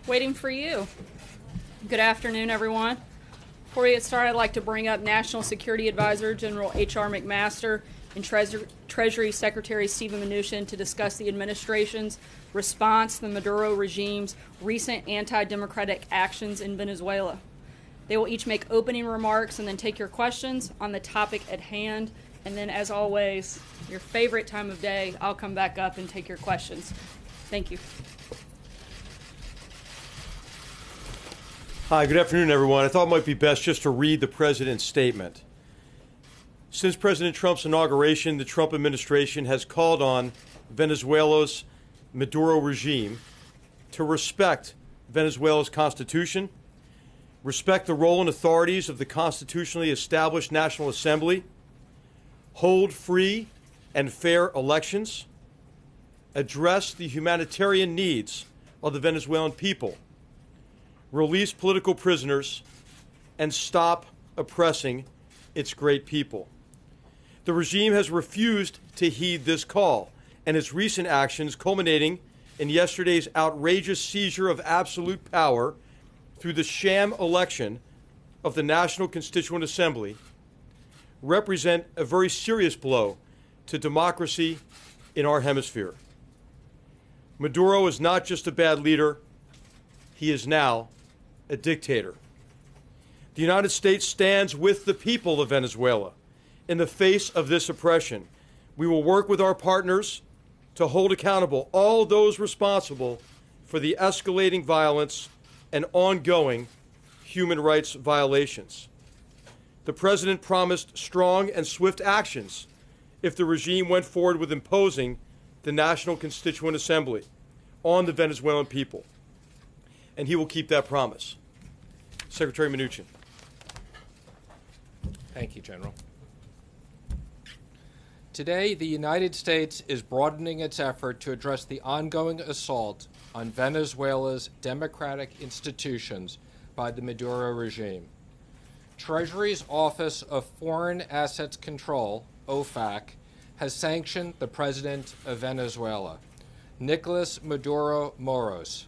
Waiting for you. Good afternoon, everyone. Before we get started, I'd like to bring up National Security Advisor General H.R. McMaster and Treasury Secretary Stephen Mnuchin to discuss the administration's response to the Maduro regime's recent anti-democratic actions in Venezuela. They will each make opening remarks and then take your questions on the topic at hand. And then, as always, your favorite time of day, I'll come back up and take your questions. Thank you. Hi, good afternoon, everyone. I thought it might be best just to read the president's statement. Since President Trump's inauguration, the Trump administration has called on Venezuela's Maduro regime to respect Venezuela's constitution, respect the role and authorities of the constitutionally established National Assembly, hold free and fair elections, address the humanitarian needs of the Venezuelan people, release political prisoners, and stop oppressing its great people. The regime has refused to heed this call, and its recent actions, culminating in yesterday's outrageous seizure of absolute power through the sham election of the National Constituent Assembly, represent a very serious blow to democracy in our hemisphere. Maduro is not just a bad leader, he is now a dictator. The United States stands with the people of Venezuela in the face of this oppression. We will work with our partners to hold accountable all those responsible for the escalating violence and ongoing human rights violations. The president promised strong and swift actions if the regime went forward with imposing the National Constituent Assembly on the Venezuelan people, and he will keep that promise. Secretary Mnuchin. Thank you, General. Today, the United States is broadening its effort to address the ongoing assault on Venezuela's democratic institutions by the Maduro regime. Treasury's Office of Foreign Assets Control, OFAC, has sanctioned the president of Venezuela, Nicolas Maduro Moros.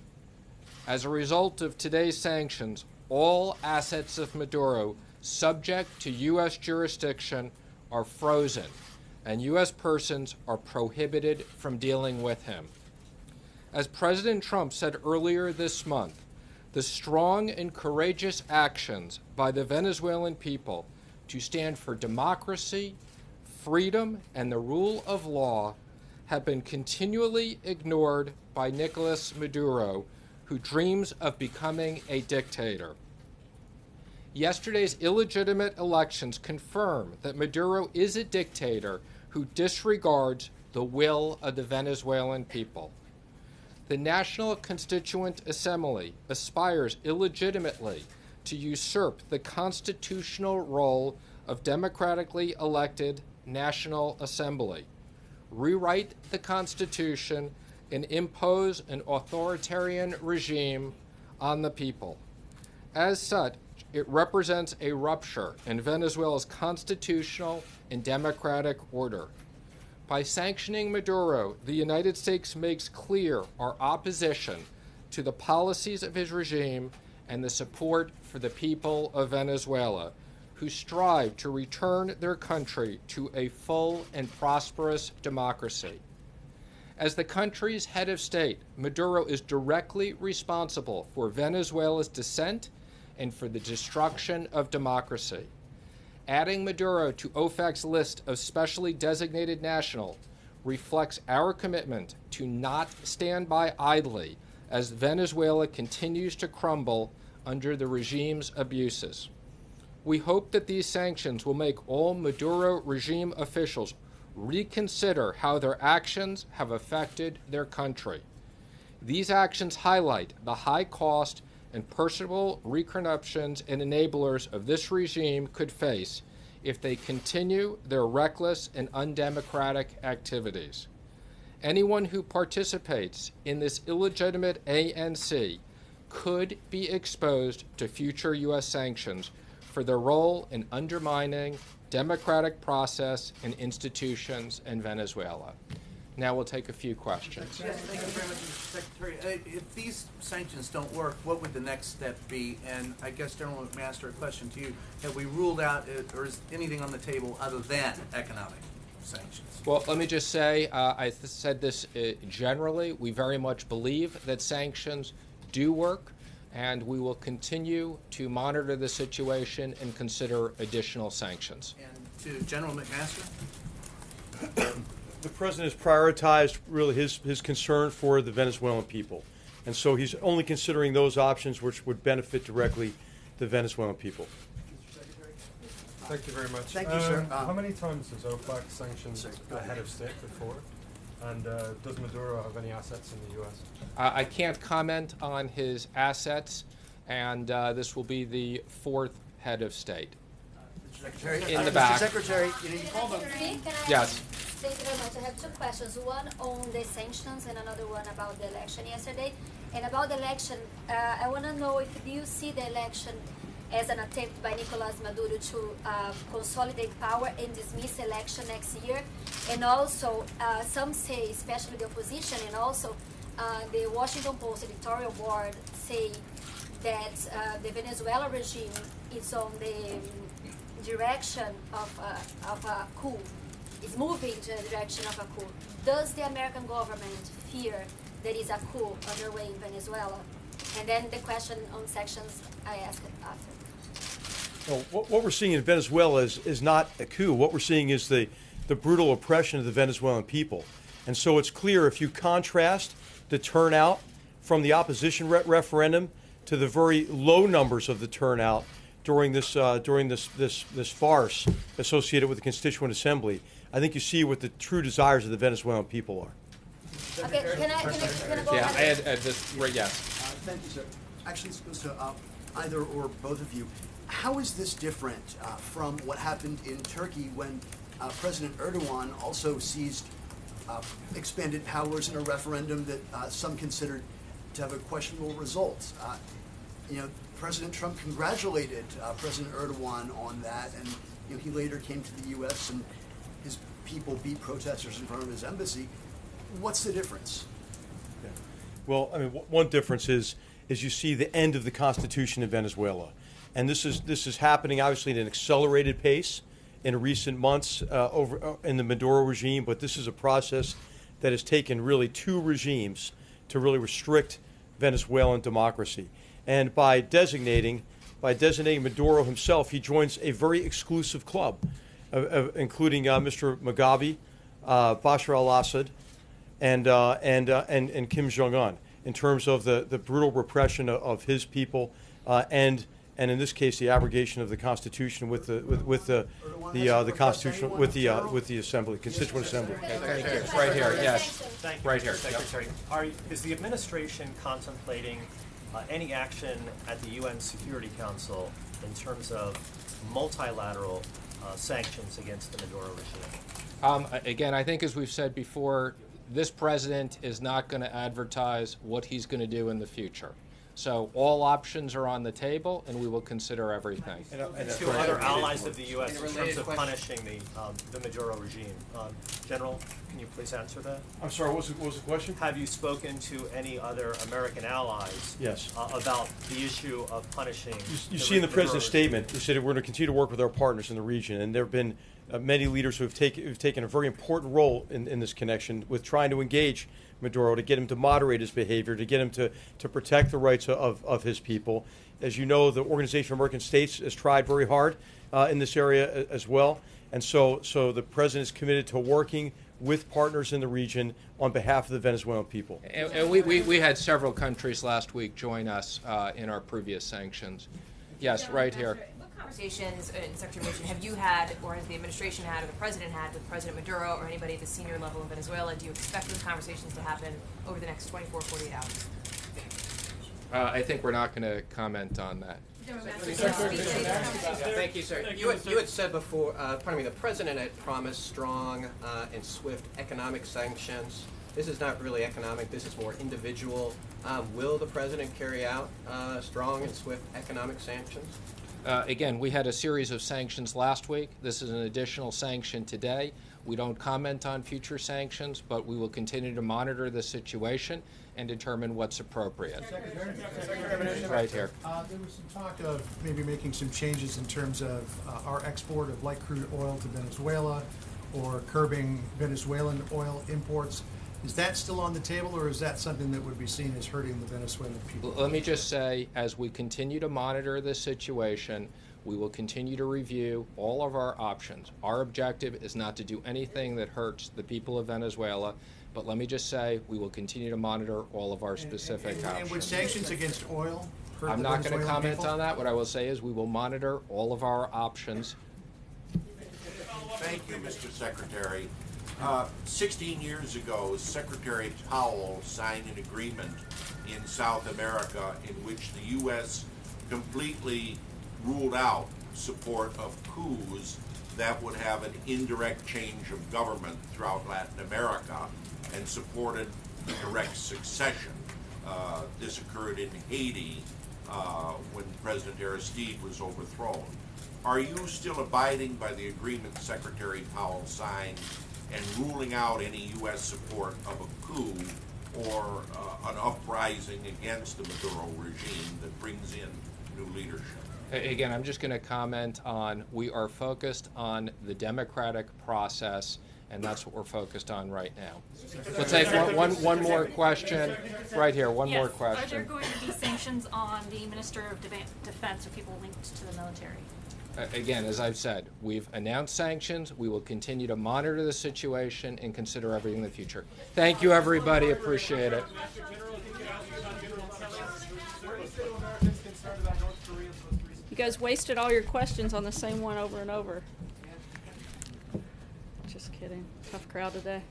As a result of today's sanctions, all assets of Maduro subject to U.S. jurisdiction are frozen, and U.S. persons are prohibited from dealing with him. As President Trump said earlier this month, the strong and courageous actions by the Venezuelan people to stand for democracy, freedom, and the rule of law have been continually ignored by Nicolas Maduro, who dreams of becoming a dictator. Yesterday's illegitimate elections confirm that Maduro is a dictator who disregards the will of the Venezuelan people. The National Constituent Assembly aspires illegitimately to usurp the constitutional role of democratically elected National Assembly, rewrite the Constitution, and impose an authoritarian regime on the people. As such, it represents a rupture in Venezuela's constitutional and democratic order. By sanctioning Maduro, the United States makes clear our opposition to the policies of his regime and the support for the people of Venezuela, who strive to return their country to a full and prosperous democracy. As the country's head of state, Maduro is directly responsible for Venezuela's descent and for the destruction of democracy. Adding Maduro to OFAC's list of specially designated national reflects our commitment to not stand by idly as Venezuela continues to crumble under the regime's abuses. We hope that these sanctions will make all Maduro regime officials reconsider how their actions have affected their country. These actions highlight the high cost and personal repercussions and enablers of this regime could face if they continue their reckless and undemocratic activities. Anyone who participates in this illegitimate ANC could be exposed to future U.S. sanctions for their role in undermining democratic process and institutions in Venezuela. Now we'll take a few questions. Yes, thank you very much, Mr. Secretary. If these sanctions don't work, what would the next step be? And I guess, General McMaster, a question to you. Have we ruled out, or is anything on the table other than economic sanctions? Well, let me just say, I said this generally. We very much believe that sanctions do work, and we will continue to monitor the situation and consider additional sanctions. And to General McMaster? The president has prioritized really his concern for the Venezuelan people. And so he's only considering those options which would benefit directly the Venezuelan people. Thank you very much. Thank you, sir. How many times has OPEC sanctioned a head of state before? And does Maduro have any assets in the U.S.? I can't comment on his assets, and this will be the fourth head of state. Mr. Secretary? In the back. Mr. Secretary, you called him. Yes. Thank you very much. I have two questions. One on the sanctions and another one about the election yesterday. And about the election, I want to know if you see the election as an attempt by Nicolás Maduro to consolidate power and dismiss election next year. And also, some say, especially the opposition, and also the Washington Post editorial board say that the Venezuela regime is on the direction of a coup, is moving to the direction of a coup. Does the American government fear there is a coup underway in Venezuela? And then the question on sanctions I asked after. Well, what we're seeing in Venezuela is not a coup. What we're seeing is the brutal oppression of the Venezuelan people. And so it's clear if you contrast the turnout from the opposition referendum to the very low numbers of the turnout during this farce associated with the Constituent Assembly, I think you see what the true desires of the Venezuelan people are. Okay, can I go Yeah, ahead? I had this, right, yes. Thank you, sir. Actually, this goes to either or both of you. How is this different from what happened in Turkey when President Erdogan also seized expanded powers in a referendum that some considered to have a questionable result? President Trump congratulated President Erdogan on that, and he later came to the U.S. and his people beat protesters in front of his embassy. What's the difference? Yeah. Well, I mean, one difference is you see the end of the Constitution in Venezuela, and this is happening obviously at an accelerated pace in recent months over in the Maduro regime. But this is a process that has taken really two regimes to really restrict Venezuelan democracy. And by designating Maduro himself, he joins a very exclusive club, including Mr. Mugabe, Bashar al-Assad, and Kim Jong-un, in terms of the brutal repression of his people, and in this case the abrogation of the Constitution with the constitutional with the Assembly, Constituent Assembly. Okay, thank you. Right here, yes. Thank you, Right here. Mr. Secretary. Is the administration contemplating any action at the UN Security Council in terms of multilateral sanctions against the Maduro regime? Again, I think as we've said before, this president is not going to advertise what he's going to do in the future. So all options are on the table, and we will consider everything. And to other allies of the U.S. in terms of punishing the Maduro regime. General, can you please answer that? I'm sorry, what was the question? Have you spoken to any other American allies Yes. About the issue of punishing You see in the Maduro president's regime? statement, he said we're going to continue to work with our partners in the region, and there have been many leaders who've taken a very important role in this connection with trying to engage Maduro, to get him to moderate his behavior, to get him to protect the rights of his people. As you know, the Organization of American States has tried very hard in this area as well, and so the president is committed to working with partners in the region on behalf of the Venezuelan people. And we had several countries last week join us in our previous sanctions. Yes, right here. What conversations, Secretary Mnuchin, have you had, or has the administration had, or the president had with President Maduro or anybody at the senior level in Venezuela? Do you expect those conversations to happen over the next 24, 48 hours? I think we're not going to comment on that. Thank you, sir. You had said before, the president had promised strong and swift economic sanctions. This is not really economic, this is more individual. Will the president carry out strong and swift economic sanctions? Again, we had a series of sanctions last week. This is an additional sanction today. We don't comment on future sanctions, but we will continue to monitor the situation and determine what's appropriate. Right here. There was some talk of maybe making some changes in terms of our export of light crude oil to Venezuela or curbing Venezuelan oil imports. Is that still on the table, or is that something that would be seen as hurting the Venezuelan people? Let me just say, as we continue to monitor this situation, we will continue to review all of our options. Our objective is not to do anything that hurts the people of Venezuela, but let me just say, we will continue to monitor all of our specific options. And would sanctions against oil hurt I'm the not going to Venezuelan comment people? on that. What I will say is we will monitor all of our options. Thank you, Mr. Secretary. 16 years ago, Secretary Powell signed an agreement in South America in which the U.S. completely ruled out support of coups that would have an indirect change of government throughout Latin America and supported the direct succession. This occurred in Haiti when President Aristide was overthrown. Are you still abiding by the agreement Secretary Powell signed and ruling out any U.S. support of a coup or an uprising against the Maduro regime that brings in new leadership? Again, I'm just going to comment on we are focused on the democratic process, and that's what we're focused on right now. We'll take one more question. Right here, one more question. Are there going to be sanctions on the Minister of Defense or people linked to the military? Again, as I've said, we've announced sanctions. We will continue to monitor the situation and consider everything in the future. Thank you, everybody. Appreciate it. You guys wasted all your questions on the same one over and over. Just kidding. Tough crowd today.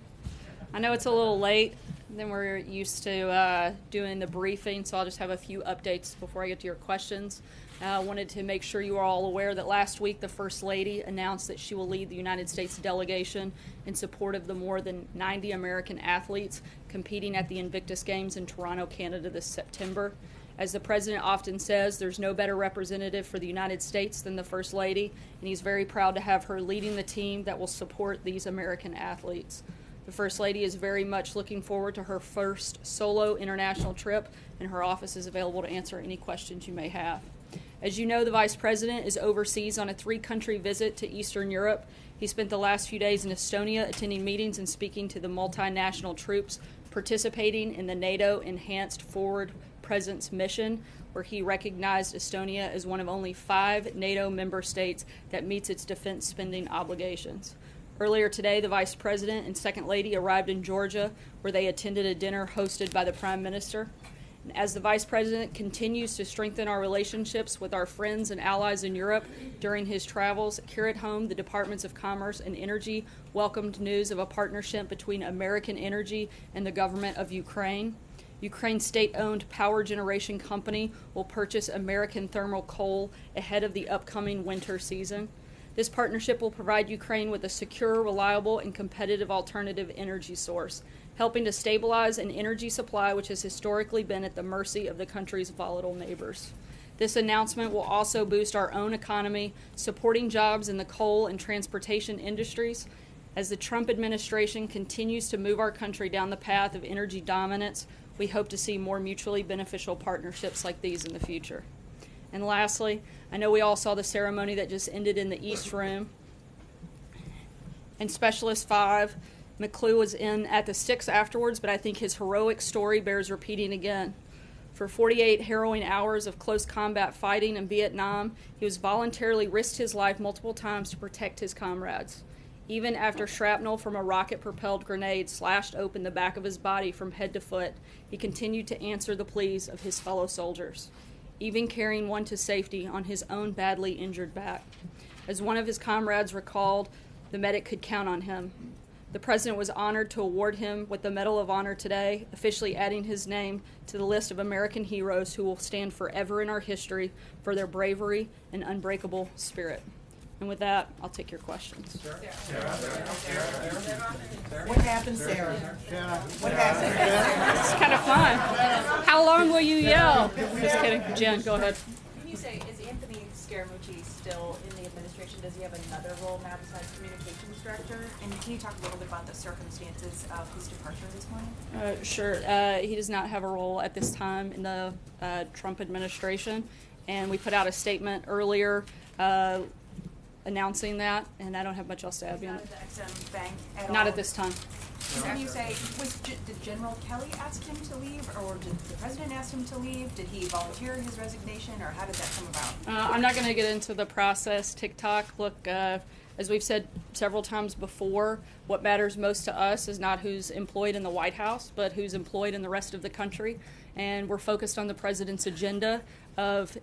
I know it's a little late than we're used to doing the briefing, so I'll just have a few updates before I get to your questions. I wanted to make sure you are all aware that last week the First Lady announced that she will lead the United States delegation in support of the more than 90 American athletes competing at the Invictus Games in Toronto, Canada this September. As the President often says, there's no better representative for the United States than the First Lady, and he's very proud to have her leading the team that will support these American athletes. The First Lady is very much looking forward to her first solo international trip, and her office is available to answer any questions you may have. As you know, the Vice President is overseas on a 3-country visit to Eastern Europe. He spent the last few days in Estonia attending meetings and speaking to the multinational troops participating in the NATO Enhanced Forward Presence mission, where he recognized Estonia as one of only 5 NATO member states that meets its defense spending obligations. Earlier today, the Vice President and Second Lady arrived in Georgia, where they attended a dinner hosted by the Prime Minister. And as the Vice President continues to strengthen our relationships with our friends and allies in Europe during his travels, here at home, the Departments of Commerce and Energy welcomed news of a partnership between American Energy and the government of Ukraine. Ukraine's state-owned power generation company will purchase American thermal coal ahead of the upcoming winter season. This partnership will provide Ukraine with a secure, reliable, and competitive alternative energy source, helping to stabilize an energy supply which has historically been at the mercy of the country's volatile neighbors. This announcement will also boost our own economy, supporting jobs in the coal and transportation industries. As the Trump administration continues to move our country down the path of energy dominance, we hope to see more mutually beneficial partnerships like these in the future. And lastly, I know we all saw the ceremony that just ended in the East Room. And Specialist 5, McClue was in at the 6 afterwards, but I think his heroic story bears repeating again. For 48 harrowing hours of close combat fighting in Vietnam, he was voluntarily risked his life multiple times to protect his comrades. Even after shrapnel from a rocket-propelled grenade slashed open the back of his body from head to foot, he continued to answer the pleas of his fellow soldiers, even carrying one to safety on his own badly injured back. As one of his comrades recalled, the medic could count on him. The President was honored to award him with the Medal of Honor today, officially adding his name to the list of American heroes who will stand forever in our history for their bravery and unbreakable spirit. And with that, I'll take your questions. What happened, Sarah? What happened? It's kind of fun. How long will you yell? Just kidding. Jen, go ahead. Can you say, is Anthony Scaramucci still in the administration? Does he have another role now besides communications director? And can you talk a little bit about the circumstances of his departure this morning? Sure. He does not have a role at this time in the Trump administration, and we put out a statement earlier announcing that, and I don't have much else to add beyond Not it. at the XM Bank at all? Not at this time. Can you say, did General Kelly ask him to leave, or did the president ask him to leave? Did he volunteer his resignation, or how did that come about? I'm not going to get into the process. TikTok, look, as we've said several times before, what matters most to us is not who's employed in the White House, but who's employed in the rest of the country. And we're focused on the president's agenda of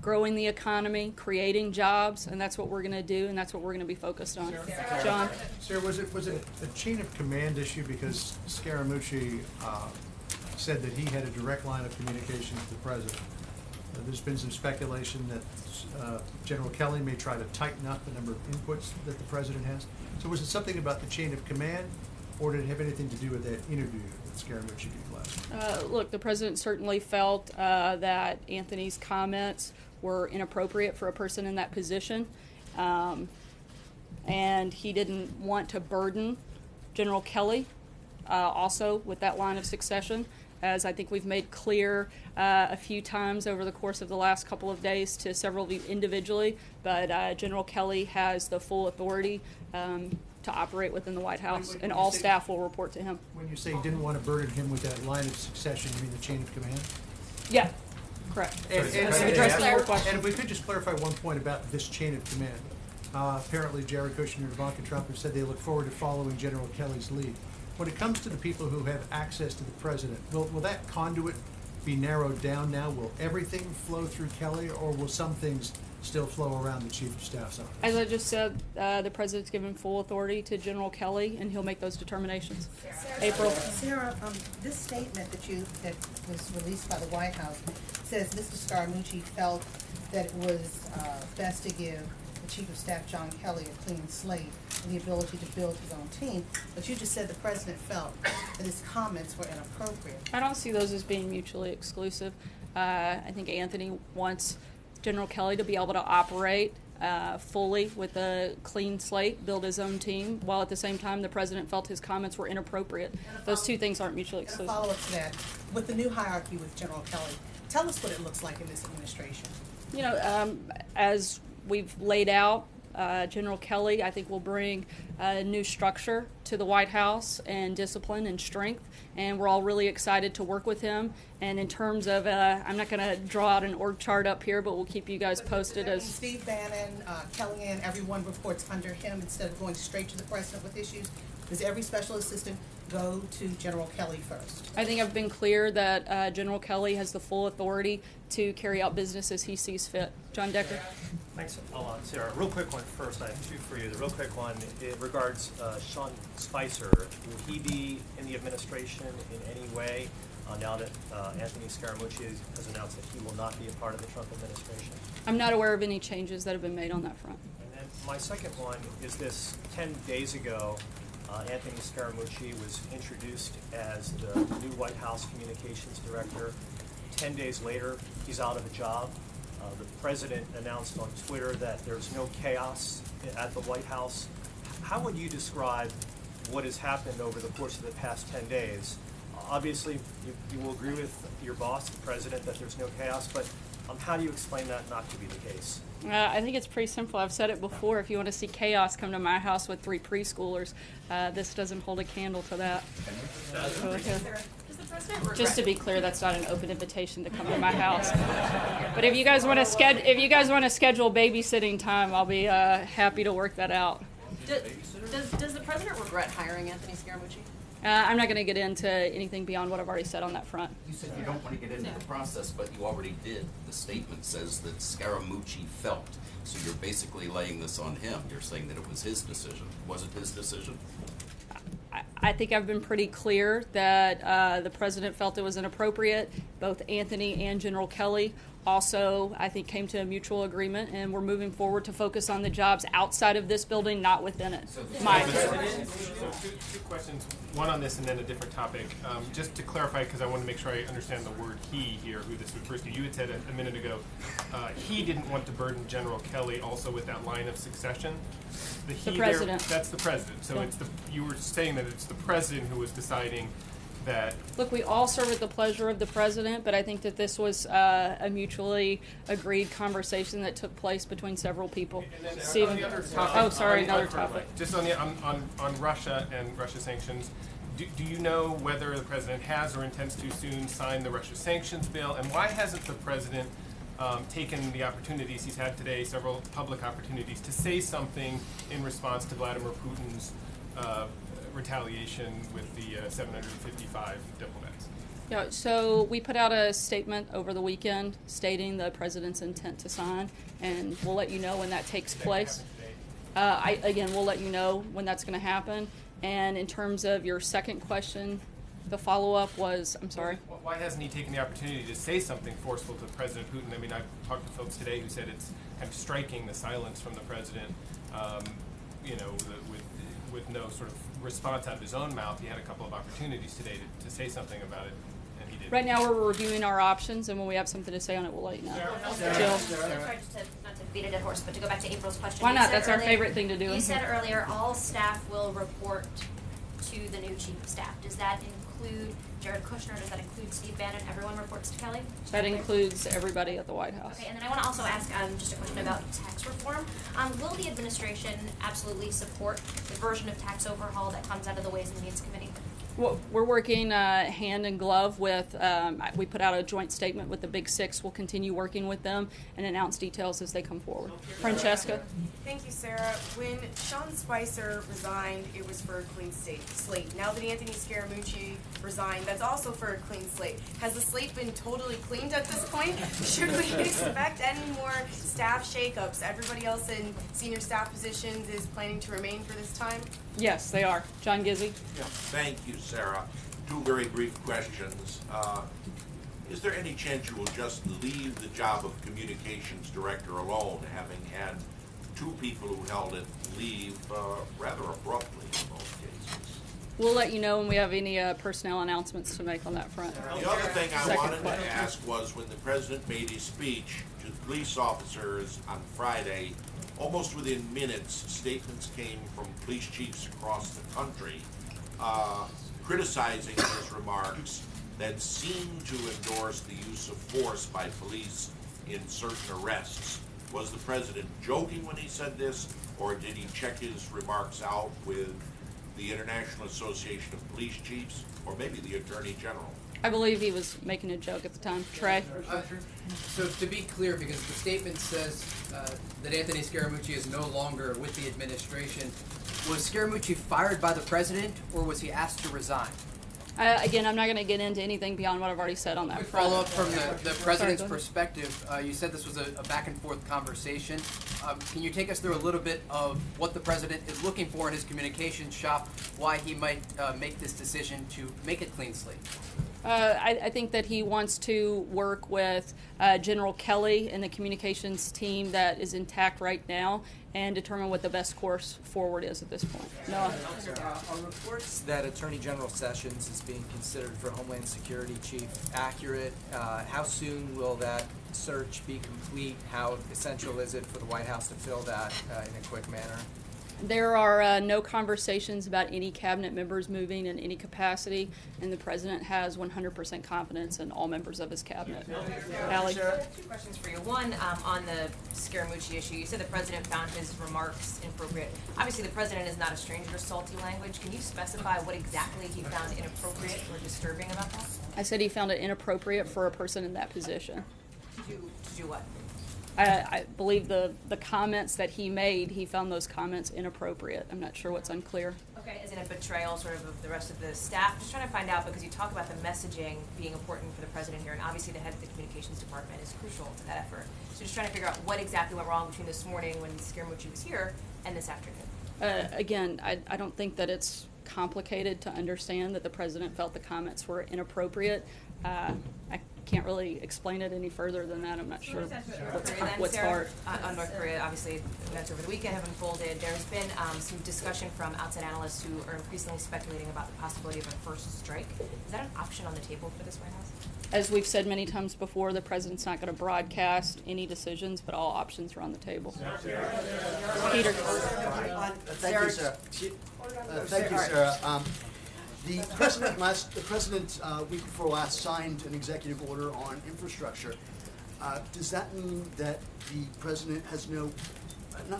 growing the economy, creating jobs, and that's what we're going to do, and that's what we're going to be focused on. John? Sarah, was it a chain of command issue because Scaramucci said that he had a direct line of communication to the president? There's been some speculation that General Kelly may try to tighten up the number of inputs that the president has. So was it something about the chain of command, or did it have anything to do with that interview that Scaramucci gave last? Look, the president certainly felt that Anthony's comments were inappropriate for a person in that position, and he didn't want to burden General Kelly also with that line of succession, as I think we've made clear a few times over the course of the last couple of days to several of you individually, but General Kelly has the full authority to operate within the White House, and all staff will report to him. When you say you didn't want to burden him with that line of succession, you mean the chain of command? Yeah, correct. And And if we could just clarify one point about this chain of command. Apparently Jared Kushner and Ivanka Trump have said they look forward to following General Kelly's lead. When it comes to the people who have access to the president, will that conduit be narrowed down now? Will everything flow through Kelly, or will some things still flow around the Chief of Staff's office? As I just said, the president's given full authority to General Kelly, and he'll make those determinations. April. Sarah, this statement that was released by the White House says Mr. Scaramucci felt that it was best to give the Chief of Staff, John Kelly, a clean slate and the ability to build his own team. But you just said the president felt that his comments were inappropriate. I don't see those as being mutually exclusive. I think Anthony wants General Kelly to be able to operate fully with a clean slate, build his own team, while at the same time the president felt his comments were inappropriate. Those two things aren't mutually exclusive. And a follow-up to that, with the new hierarchy with General Kelly, tell us what it looks like in this administration. You know, as we've laid out, General Kelly, I think, will bring a new structure to the White House and discipline and strength, and we're all really excited to work with him. And in terms of, I'm not going to draw out an org chart up here, but we'll keep you guys posted as Steve Bannon, Kellyanne, everyone reports under him instead of going straight to the president with issues. Does every special assistant go to General Kelly first? I think I've been clear that General Kelly has the full authority to carry out business as he sees fit. John Decker. Thanks a lot, Sarah. Real quick one first. I have two for you. The real quick one, it regards Sean Spicer. Will he be in the administration in any way now that Anthony Scaramucci has announced that he will not be a part of the Trump administration? I'm not aware of any changes that have been made on that front. And then my second one is this: 10 days ago, Anthony Scaramucci was introduced as the new White House communications director. 10 days later, he's out of a job. The president announced on Twitter that there's no chaos at the White House. How would you describe what has happened over the course of the past 10 days? Obviously, you will agree with your boss, the president, that there's no chaos, but how do you explain that not to be the case? I think it's pretty simple. I've said it before. If you want to see chaos, come to my house with 3 preschoolers. This doesn't hold a candle to that. Just to be clear, that's not an open invitation to come to my house. But if you guys want to schedule babysitting time, I'll be happy to work that out. Does the president regret hiring Anthony Scaramucci? I'm not going to get into anything beyond what I've already said on that front. You said you don't want to get into the process, but you already did. The statement says that Scaramucci felt. So you're basically laying this on him. You're saying that it was his decision. Was it his decision? I think I've been pretty clear that the president felt it was inappropriate. Both Anthony and General Kelly also, I think, came to a mutual agreement, and we're moving forward to focus on the jobs outside of this building, not within it. So two questions, one on this and then a different topic. Just to clarify, because I want to make sure I understand the word he here, who this refers to. You had said a minute ago, he didn't want to burden General Kelly also with that line of succession. The president. That's the president. So it's you were saying that it's the president who was deciding that. Look, we all serve at the pleasure of the president, but I think that this was a mutually agreed conversation that took place between several people. And then Stephen, on the other topic, oh, sorry, another topic. Just on Russia and Russia sanctions, do you know whether the president has or intends to soon sign the Russia sanctions bill? And why hasn't the president taken the opportunities he's had today, several public opportunities, to say something in response to Vladimir Putin's retaliation with the 755 diplomats? Yeah, so we put out a statement over the weekend stating the president's intent to sign, and we'll let you know when that takes place. Again, we'll let you know when that's going to happen. And in terms of your second question, the follow-up was, I'm sorry? Why hasn't he taken the opportunity to say something forceful to President Putin? I mean, I've talked to folks today who said it's kind of striking, the silence from the president, with no sort of response out of his own mouth. He had a couple of opportunities today to say something about it, and he didn't. Right now we're reviewing our options, and when we have something to say on it, we'll let you know. Jill? Sorry, not to beat a dead horse, but to go back to April's question. Why You not? said That's our earlier- favorite thing to do. You said earlier all staff will report to the new chief of staff. Does that include Jared Kushner? Does that include Steve Bannon? Everyone reports to Kelly? That includes everybody at the White House. Okay, and then I want to also ask just a question about tax reform. Will the administration absolutely support the version of tax overhaul that comes out of the Ways and Means Committee? Well, we're working hand in glove with, we put out a joint statement with the Big Six. We'll continue working with them and announce details as they come forward. Francesca? Thank you, Sarah. When Sean Spicer resigned, it was for a clean slate. Now that Anthony Scaramucci resigned, that's also for a clean slate. Has the slate been totally cleaned at this point? Should we expect any more staff shakeups? Everybody else in senior staff positions is planning to remain for this time? Yes, they are. John Gizzi? Yeah, thank you, Sarah. Two very brief questions. Is there any chance you will just leave the job of communications director alone, having had two people who held it leave rather abruptly in both cases? We'll let you know when we have any personnel announcements to make on that front. The other thing I wanted to ask was when the president made his speech to police officers on Friday, almost within minutes, statements came from police chiefs across the country criticizing his remarks that seemed to endorse the use of force by police in certain arrests. Was the president joking when he said this, or did he check his remarks out with the International Association of Police Chiefs, or maybe the Attorney General? I believe he was making a joke at the time. Trey? So to be clear, because the statement says that Anthony Scaramucci is no longer with the administration, was Scaramucci fired by the president, or was he asked to resign? Again, I'm not going to get into anything beyond what I've already said on that Quick front. follow-up from the president's Sorry, perspective. You said this was a back-and-forth conversation. Can you take us through a little bit of what the president is looking for in his communications shop, why he might make this decision to make a clean slate? I think that he wants to work with General Kelly and the communications team that is intact right now and determine what the best course forward is at this point. Noah? Are reports that Attorney General Sessions is being considered for Homeland Security Chief accurate? How soon will that search be complete? How essential is it for the White House to fill that in a quick manner? There are no conversations about any cabinet members moving in any capacity, and the president has 100% confidence in all members of his cabinet. Allie? Two questions for you. One, on the Scaramucci issue, you said the president found his remarks inappropriate. Obviously, the president is not a stranger to salty language. Can you specify what exactly he found inappropriate or disturbing about that? I said he found it inappropriate for a person in that position. To do what? I believe the comments that he made, he found those comments inappropriate. I'm not sure what's unclear. Okay, is it a betrayal sort of the rest of the staff? Just trying to find out, because you talk about the messaging being important for the president here, and obviously the head of the communications department is crucial to that effort. So just trying to figure out what exactly went wrong between this morning when Scaramucci was here and this afternoon. Again, I don't think that it's complicated to understand that the president felt the comments were inappropriate. I can't really explain it any further than that. I'm not sure what's hard. On North Korea, obviously, events over the weekend have unfolded. There's been some discussion from outside analysts who are increasingly speculating about the possibility of a first strike. Is that an option on the table for this White House? As we've said many times before, the president's not going to broadcast any decisions, but all options are on the table. Peter. Thank you, Sarah. Thank you, Sarah. The president, week before last, signed an executive order on infrastructure. Does that mean that the president has not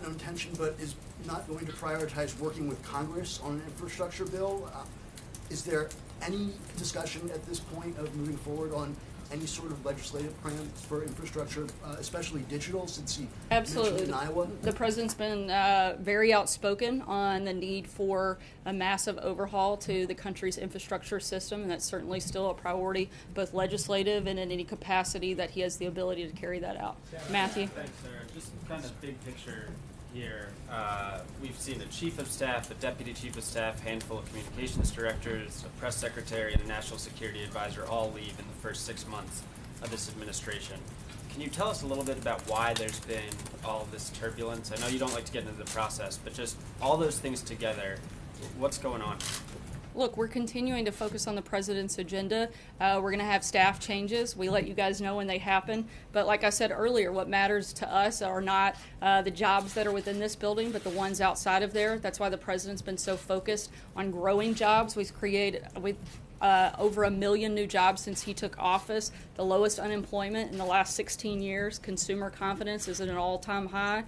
no intention, but is not going to prioritize working with Congress on an infrastructure bill? Is there any discussion at this point of moving forward on any sort of legislative plan for infrastructure, especially digital, since he mentioned in Iowa? The president's been very outspoken on the need for a massive overhaul to the country's infrastructure system, and that's certainly still a priority, both legislative and in any capacity that he has the ability to carry that out. Matthew? Thanks, Sarah. Just kind of big picture here. We've seen the chief of staff, the deputy chief of staff, handful of communications directors, a press secretary, and a national security advisor all leave in the first 6 months of this administration. Can you tell us a little bit about why there's been all of this turbulence? I know you don't like to get into the process, but just all those things together, what's going on? Look, we're continuing to focus on the president's agenda. We're going to have staff changes. We let you guys know when they happen. But like I said earlier, what matters to us are not the jobs that are within this building, but the ones outside of there. That's why the president's been so focused on growing jobs. We've created over 1 million new jobs since he took office, the lowest unemployment in the last 16 years. Consumer confidence is at an all-time high.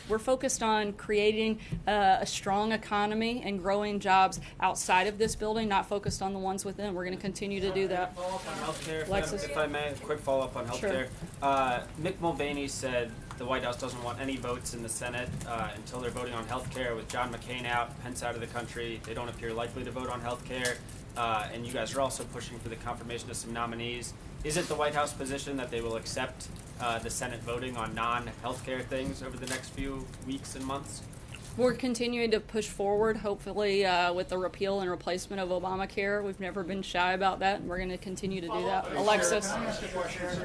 We're focused on creating a strong economy and growing jobs outside of this building, not focused on the ones within. We're going to continue to do that. Follow-up on healthcare, Alexis? if I may, a quick follow-up on healthcare. Sure. Mick Mulvaney said the White House doesn't want any votes in the Senate until they're voting on healthcare. With John McCain out, Pence out of the country, they don't appear likely to vote on healthcare. And you guys are also pushing for the confirmation of some nominees. Is it the White House position that they will accept the Senate voting on non-healthcare things over the next few weeks and months? We're continuing to push forward, hopefully with the repeal and replacement of Obamacare. We've never been shy about that, and we're going to continue to do that. Alexis.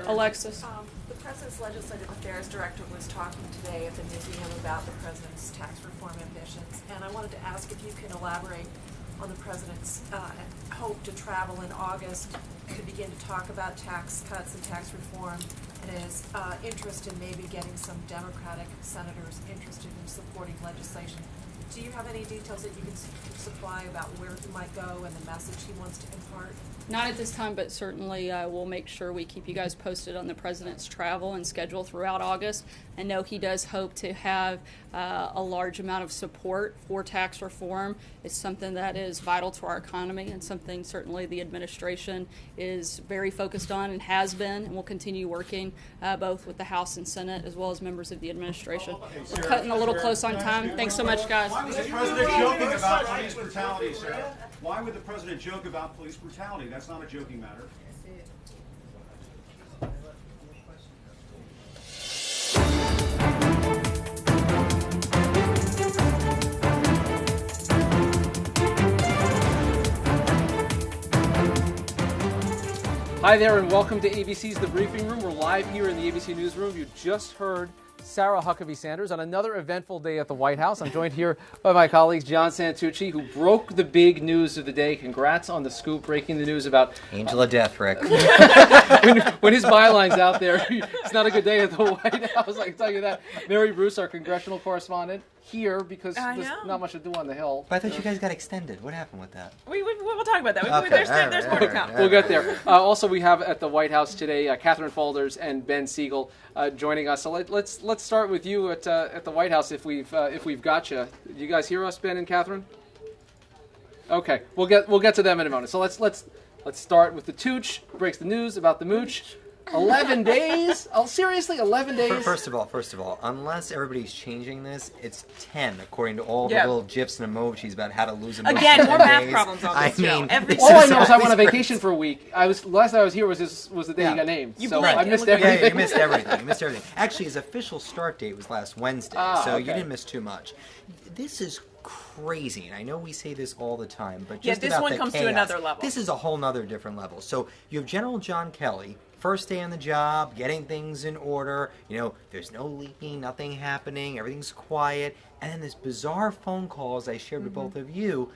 Alexis. The President's Legislative Affairs Director was talking today at the museum about the President's tax reform ambitions, and I wanted to ask if you can elaborate on the President's hope to travel in August to begin to talk about tax cuts and tax reform, and his interest in maybe getting some Democratic senators interested in supporting legislation. Do you have any details that you can supply about where he might go and the message he wants to impart? Not at this time, but certainly we'll make sure we keep you guys posted on the president's travel and schedule throughout August. And know he does hope to have a large amount of support for tax reform. It's something that is vital to our economy and something certainly the administration is very focused on and has been and will continue working both with the House and Senate as well as members of the administration. We're cutting a little close on time. Thanks so much, guys. Why was the president joking about police brutality, Sarah? Why would the president joke about police brutality? That's not a joking matter. Hi there and welcome to ABC's The Briefing Room. We're live here in the ABC Newsroom. You just heard Sarah Huckabee Sanders on another eventful day at the White House. I'm joined here by my colleagues John Santucci, who broke the big news of the day. Congrats on the scoop, breaking the news about Angel of Death, Rick. when his byline's out there, it's not a good day at the White House, I can tell you that. Mary Bruce, our congressional correspondent, here because there's not much to do on the Hill. But I thought you guys got extended. What happened with that? We'll talk about that. Okay, There's more to come. We'll get there. Also, we have at the White House today Catherine Faulders and Ben Siegel joining us. So let's start with you at the White House if we've got you. You guys hear us, Ben and Catherine? Okay, we'll get to them in a moment. So let's start with the Tooch. Breaks the news about the Mooch. 11 days? Oh, seriously, 11 days? First of all, unless everybody's changing this, it's 10 according to all the Yeah. little gifs and emojis about how to lose a Again, in more 10 math days. problems on this show. All I know is I went on vacation for a week. Last time I was here was the day you got named. You so blinked. I missed everything. Yeah, you missed everything. You missed everything. Actually, his official start date was last Wednesday, so you didn't miss too much. This is crazy, and I know we say this all the time, but just this about one the comes to chaos, another level. This is a whole nother different level. So you have General John Kelly, first day on the job, getting things in order. You know, there's no leaking, nothing happening, everything's quiet, and then this bizarre phone call, as I shared with both of you,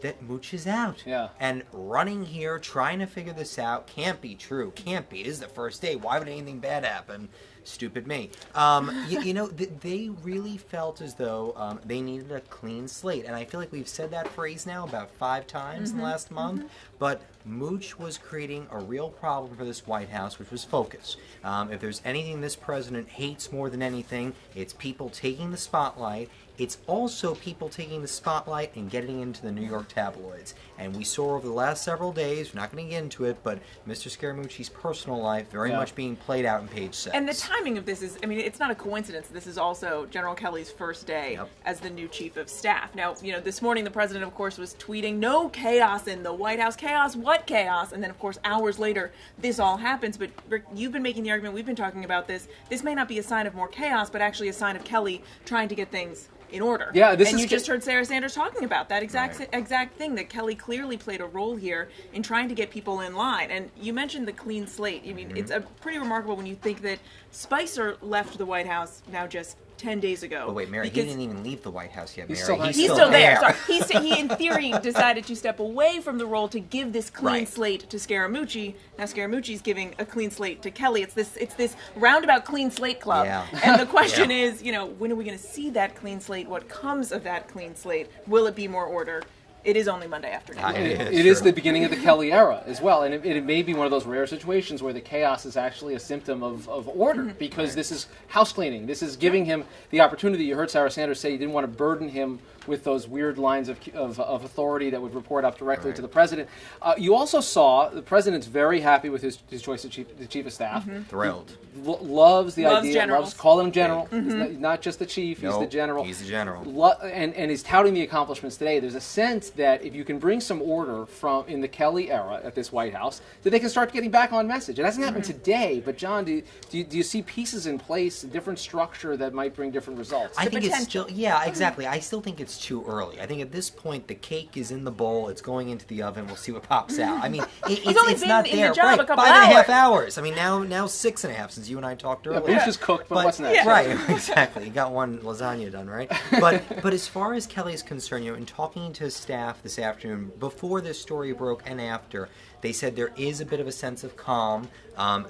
that Mooch is out. Yeah. And running here, trying to figure this out, can't be true. Can't be. This is the first day. Why would anything bad happen? Stupid me. They really felt as though they needed a clean slate. And I feel like we've said that phrase now about 5 times in the last month. But Mooch was creating a real problem for this White House, which was focus. If there's anything this president hates more than anything, it's people taking the spotlight. It's also people taking the spotlight and getting into the New York tabloids. And we saw over the last several days, we're not going to get into it, but Mr. Scaramucci's personal life very much being played out in page 6. And the timing of this is, I mean, it's not a coincidence. This is also General Kelly's first day as the new chief of staff. Now, you know, this morning the president, of course, was tweeting, no chaos in the White House. Chaos? What chaos? And then, of course, hours later, this all happens. But, Rick, you've been making the argument, we've been talking about this. This may not be a sign of more chaos, but actually a sign of Kelly trying to get things in order. Yeah, and you just heard Sarah Sanders talking about that exact thing, that Kelly clearly played a role here in trying to get people in line. And you mentioned the clean slate. I mean, it's pretty remarkable when you think that Spicer left the White House now just 10 days ago. But wait, Mary, he didn't even leave the White House yet, Mary. He's still there. Sorry. He, in theory, decided to step away from the role to give this clean slate to Scaramucci. Now Scaramucci's giving a clean slate to Kelly. It's this roundabout clean slate club. Yeah. And the question is, you know, when are we going to see that clean slate? What comes of that clean slate? Will it be more order? It is only Monday afternoon. It is the beginning of the Kelly era as well, and it may be one of those rare situations where the chaos is actually a symptom of order, because this is house cleaning. This is giving him the opportunity. You heard Sarah Sanders say you didn't want to burden him with those weird lines of authority that would report up directly to the president. You also saw the president's very happy with his choice of the chief of staff. Thrilled. Loves the idea. Generals. Loves calling him general. He's not just the chief. He's the general. He's the general. And he's touting the accomplishments today. There's a sense that if you can bring some order from in the Kelly era at this White House, that they can start getting back on message. It hasn't happened today, but John, do you see pieces in place, a different structure that might bring different results? I think it's still, exactly. I still think it's too early. I think at this point the cake is in the bowl. It's going into the oven. We'll see what pops out. I mean, it's not in there. The job a couple 5.5 hours. I mean, now 6.5 since you and I talked earlier. Bush is cooked, but what's next? Yeah. Right, exactly. You got one lasagna done, right? But as far as Kelly's concerned, in talking to his staff this afternoon, before this story broke and after, they said there is a bit of a sense of calm.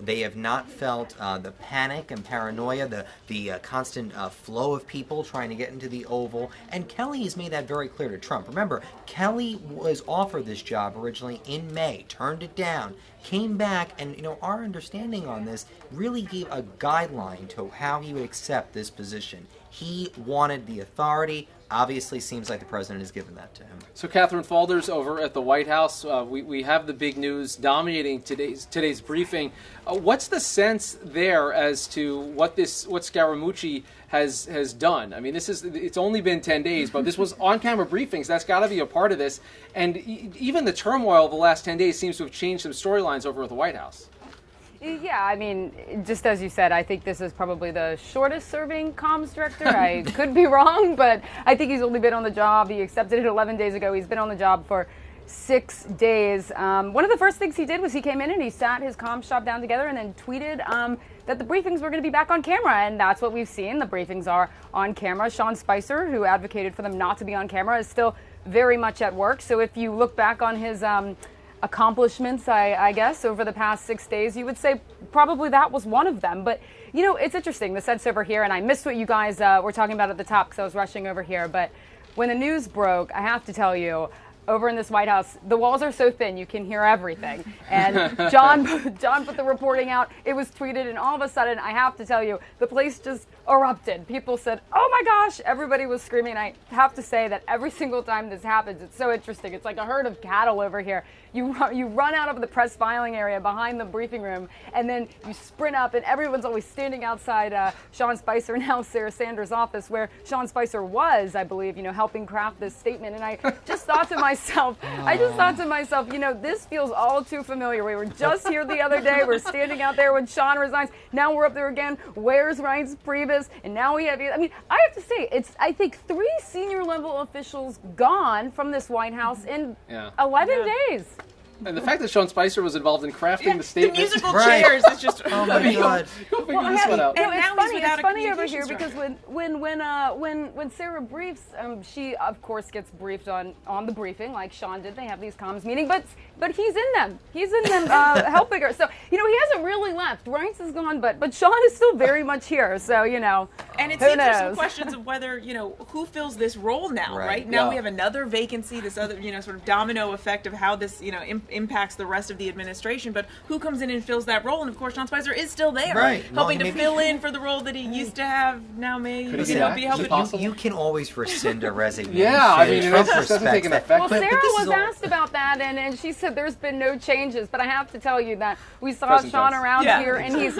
They have not felt the panic and paranoia, the constant flow of people trying to get into the Oval. And Kelly has made that very clear to Trump. Remember, Kelly was offered this job originally in May, turned it down, came back, and our understanding on this really gave a guideline to how he would accept this position. He wanted the authority. Obviously, seems like the president has given that to him. So, Catherine Falders over at the White House, we have the big news dominating today's briefing. What's the sense there as to what Scaramucci has done? I mean, it's only been 10 days, but this was on-camera briefings. That's got to be a part of this. And even the turmoil of the last 10 days seems to have changed some storylines over at the White House. Yeah, I mean, just as you said, I think this is probably the shortest serving comms director. I could be wrong, but I think he's only been on the job. He accepted it 11 days ago. He's been on the job for 6 days. One of the first things he did was he came in and he sat his comms shop down together and then tweeted that the briefings were going to be back on camera, and that's what we've seen. The briefings are on camera. Sean Spicer, who advocated for them not to be on camera, is still very much at work. So if you look back on his accomplishments, I guess, over the past 6 days, you would say probably that was one of them. But, it's interesting, the sense over here, and I missed what you guys were talking about at the top because I was rushing over here, but when the news broke, I have to tell you, over in this White House, the walls are so thin you can hear everything. And John put the reporting out. It was tweeted, and all of a sudden, I have to tell you, the place just erupted. People said, "Oh my gosh!" Everybody was screaming. I have to say that every single time this happens, it's so interesting. It's like a herd of cattle over here. You run out of the press filing area behind the briefing room, and then you sprint up, and everyone's always standing outside Sean Spicer, now Sarah Sanders' office, where Sean Spicer was, I believe, helping craft this statement. And I just thought to myself, this feels all too familiar. We were just here the other day. We're standing out there when Sean resigns. Now we're up there again. Where's Reince Priebus? And now we have, I have to say, it's, I think, 3 senior level officials gone from this White House in 11 days. And the fact that Sean Spicer was involved in crafting the statement. The musical chairs is just. Oh my God. Go figure this one out. And now he's it's without a funny over here communications because when Sarah briefs, she of course gets briefed on the briefing like Sean did. They have these comms meeting, but he's in them. He's in them helping her. So he hasn't really left. Reince is gone, but Sean is still very much here. So And it who seems knows? there's some questions of whether who fills this role now. Right now Yeah. we have another vacancy. This other sort of domino effect of how this impacts the rest of the administration. But who comes in and fills that role? And of course, Sean Spicer is still there, helping to fill in for the role that he used to have. Now may Could he be helping. You can always rescind a resignation. Yeah, I mean, Trump it doesn't take an respects effect. Well, But Sarah this was is all- asked about that, and she said there's been no changes. But I have to tell you that we saw President Sean Johnson. around here, and he's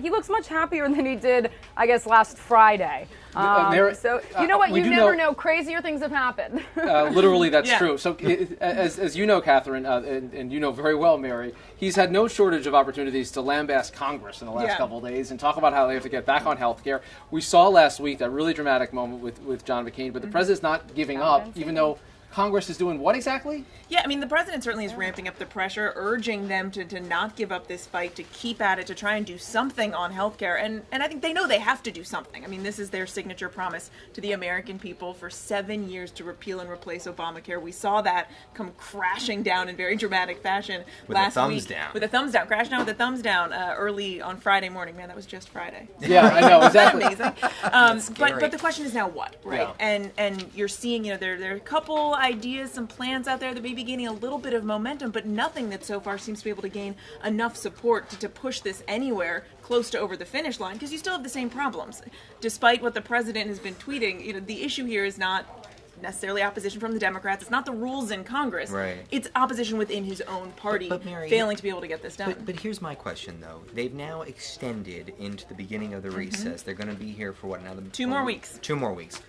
he looks much happier than he did, I guess, last Friday. So you know what? we You do never know- know. Crazier things have happened. Literally, that's Yeah. true. So, as you know, Catherine, and you know very well, Mary, he's had no shortage of opportunities to lambast Congress in the last couple of days and talk about how they have to get back on health care. We saw last week that really dramatic moment with John McCain, but the president's not giving up, even though Congress is doing what exactly? Yeah, I mean, the president certainly is ramping up the pressure, urging them to not give up this fight, to keep at it, to try and do something on health care. And I think they know they have to do something. I mean, this is their signature promise to the American people for 7 years to repeal and replace Obamacare. We saw that come crashing down in very dramatic fashion last week. With a thumbs down. Crashed down with a thumbs down early on Friday morning. Man, that was just Friday. Yeah, I know, exactly. Isn't that amazing? But the question is now what, right? Yeah. And you're seeing, there are a couple ideas, some plans out there that may be gaining a little bit of momentum, but nothing that so far seems to be able to gain enough support to push this anywhere close to over the finish line, because you still have the same problems. Despite what the president has been tweeting, the issue here is not necessarily opposition from the Democrats. It's not the rules in Congress. Right. It's opposition within his own party, But Mary, failing to be able to get this done. But here's my question, though. They've now extended into the beginning of the recess. They're going to be here for what now? 2 more weeks. 2 more weeks.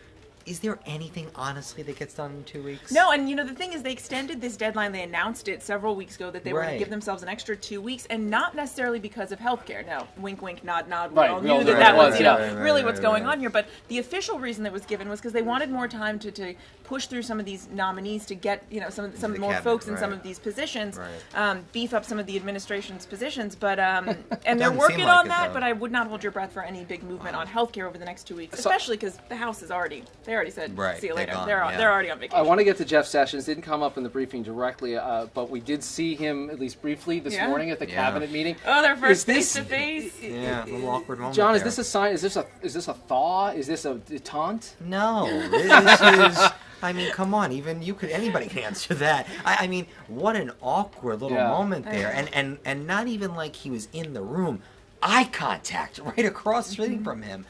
Is there anything, honestly, that gets done in 2 weeks? No, and the thing is, they extended this deadline. They announced it several weeks ago that they were going to Right. give themselves an extra 2 weeks, and not necessarily because of healthcare. No, wink, wink, nod, nod. Right, We all we all knew knew that it was, was, really what's going on here. But the official reason that was given was because they wanted more time to push through some of these nominees to get some the more cabinet, folks in some right. of these positions, Right. beef up some of the administration's positions. But and they're Doesn't working seem like on it, that. though. But I would not hold your breath for any big movement on healthcare over the next 2 weeks, especially because the House is already said Right, see you they're later. gone, They're already on vacation. I want to get to Jeff Sessions. Didn't come up in the briefing directly, but we did see him at least briefly this morning at the cabinet meeting. Oh, their first Is this- face-to-face. Yeah, a little awkward moment. John, is there. this a sign? Is this a thaw? Is this a taunt? No, this is. I mean, come on. Even anybody can answer that. I mean, what an awkward little moment there, and not even like he was in the room. Eye contact right across the street from him.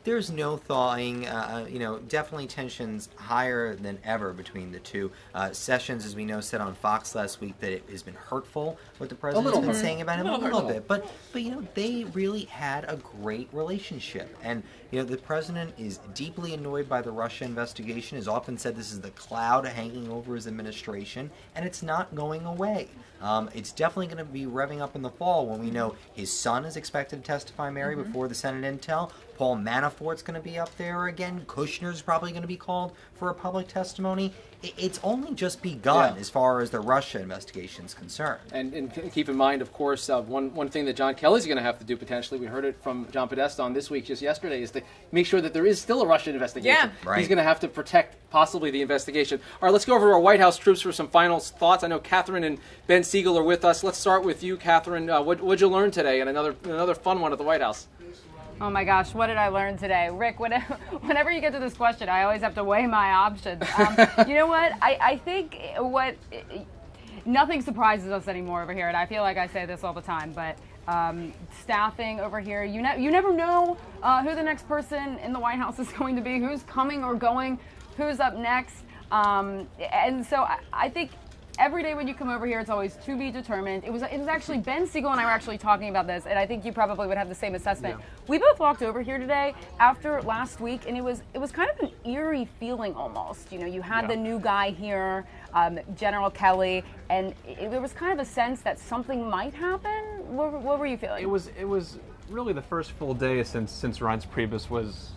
There's no thawing. Definitely tensions higher than ever between the two. Sessions, as we know, said on Fox last week that it has been hurtful what the president's been saying about him a little bit. But they really had a great relationship, and the president is deeply annoyed by the Russia investigation. Has often said this is the cloud hanging over his administration, and it's not going away. It's definitely going to be revving up in the fall when we know his son is expected to testify, Mary, before the Senate intel. Paul Manafort's going to be up there again. Kushner's probably going to be called for a public testimony. It's only just begun as far as the Russia investigation is concerned. And keep in mind, of course, one thing that John Kelly's going to have to do potentially, we heard it from John Podesta on This Week just yesterday, is to make sure that there is still a Russian investigation. Yeah. Right. He's going to have to protect possibly the investigation. All right, let's go over to our White House troops for some final thoughts. I know Catherine and Ben Siegel are with us. Let's start with you, Catherine. What'd you learn today? And another fun one at the White House. Oh my gosh, what did I learn today? Rick, whenever you get to this question, I always have to weigh my options. You know what? I think nothing surprises us anymore over here, and I feel like I say this all the time, but staffing over here, you never know who the next person in the White House is going to be, who's coming or going, who's up next. And so I think every day when you come over here, it's always to be determined. It was actually Ben Siegel and I were actually talking about this, and I think you probably would have the same assessment. Yeah. We both walked over here today after last week, and it was kind of an eerie feeling almost. You know, you had the new guy here, General Kelly, and there was kind of a sense that something might happen. What were you feeling? It was really the first full day since Reince Priebus was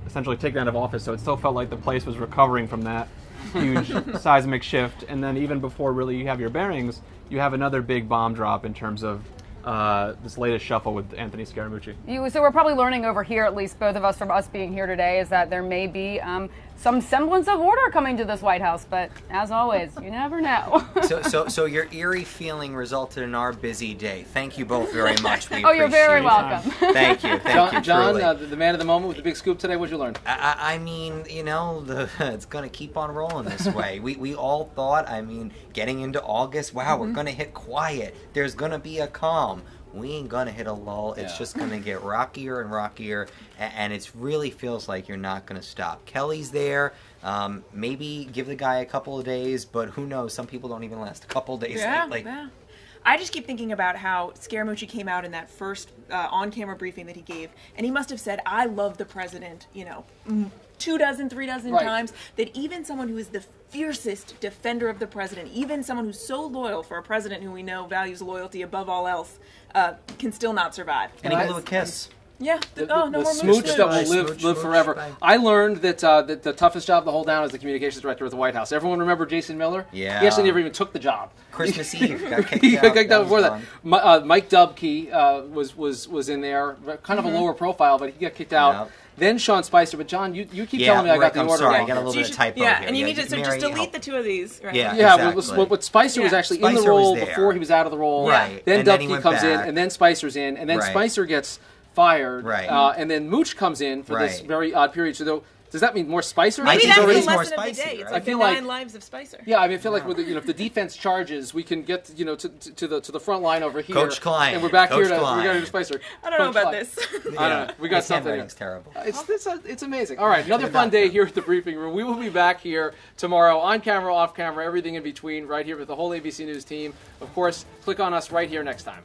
essentially taken out of office, so it still felt like the place was recovering from that huge seismic shift. And then even before really you have your bearings, you have another big bomb drop in terms of this latest shuffle with Anthony Scaramucci. So we're probably learning over here, at least both of us from us being here today, is that there may be some semblance of order coming to this White House, but as always, you never know. So your eerie feeling resulted in our busy day. Thank you both very much. We you're very welcome. Thank you. Thank you, John, truly. the man of the moment with the big scoop today, what'd you learn? I mean, you know, it's going to keep on rolling this way. We all thought, I mean, getting into August, wow, we're going to hit quiet. There's going to be a calm. We ain't going to hit a lull. It's just going to get rockier and rockier, and it really feels like you're not going to stop. Kelly's there. Maybe give the guy a couple of days, but who knows? Some people don't even last a couple of days lately. Yeah. I just keep thinking about how Scaramucci came out in that first on-camera briefing that he gave, and he must have said, I love the president, 2 dozen, 3 dozen times, that even someone who is the fiercest defender of the president, even someone who's so loyal for a president who we know values loyalty above all else, can still not survive. And he blew a kiss. Yeah. The smooch that will live forever. Bye. I learned that the toughest job to hold down is the communications director of the White House. Everyone remember Jason Miller? Yeah. He actually never even took the job. Christmas Eve got kicked he got out. kicked out before that. Mike Dubke was in there, kind of a lower profile, but he got kicked out. Yep. Then Sean Spicer. But John, you keep telling me I got the order sorry, wrong. I got a little bit of typo here. here. And you need to Mary, just delete help. the two of these. Right? Yeah, exactly. But Spicer was actually in the Spicer role was there. before he was out of the role. Right. Then And then he Dubke went comes in, back. and then Spicer's in, and then Spicer gets fired. Right. And then Mooch comes in for this very odd period. So does that mean more Spicer? Maybe that's the already lesson of the day. It's like the 9 lives of Spicer. Yeah, I mean, I feel like with if the defense charges, we can get to the front line over here. Coach Klein. And we're back Coach here to Klein. we got to do Spicer. I don't know about this. I don't know. We got something here. It's terrible. It's amazing. All right, another fun day here at the briefing room. We will be back here tomorrow, on camera, off camera, everything in between, right here with the whole ABC News team. Of course, click on us right here next time.